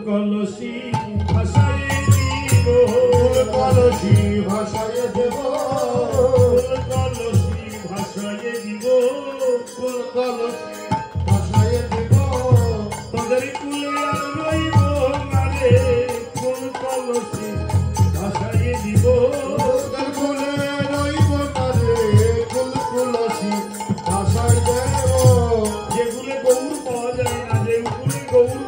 কলসি ভাষায় দিব, কলসি ভাষায় দেব, কলসি ভাষায় দিব, কলসি ভাষায় দেব, তোদের কুলে আর রইব না রে, কোন কলসি ভাষায় দিব, তোদের কুলে রইব না রে, কোন কলসি ভাষায় দেব, যেগুলো গৌর পাওয়া যায় না, যেগুলো গৌর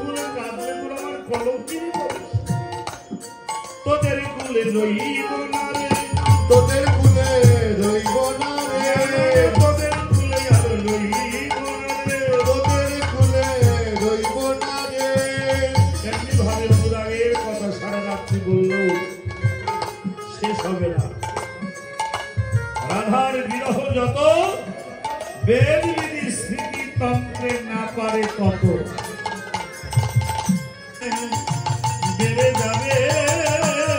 তোদের কুলে রইব না রে, তোদের কুলে রইব না রে, তোদের কুলে আর রইব না রে, তোদের কুলে রইব না রে। এমনি ভাবে অনুরাগের কথা সারা রাত্রি বললো শেষ হবে না। রাধার বিরহ যত বেদ বিধি স্মৃতি তন্ত্রে না পারে তত বেড়ে যাবে,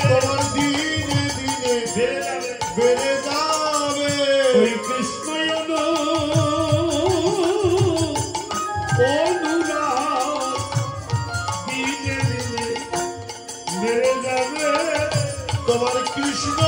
তোমার দিনে দিনে বেড়ে যাবে, বেড়ে যাবে ওই কৃষ্ণ অনুরাগ দিনে দিনে বেড়ে যাবে, তোমার কৃষ্ণ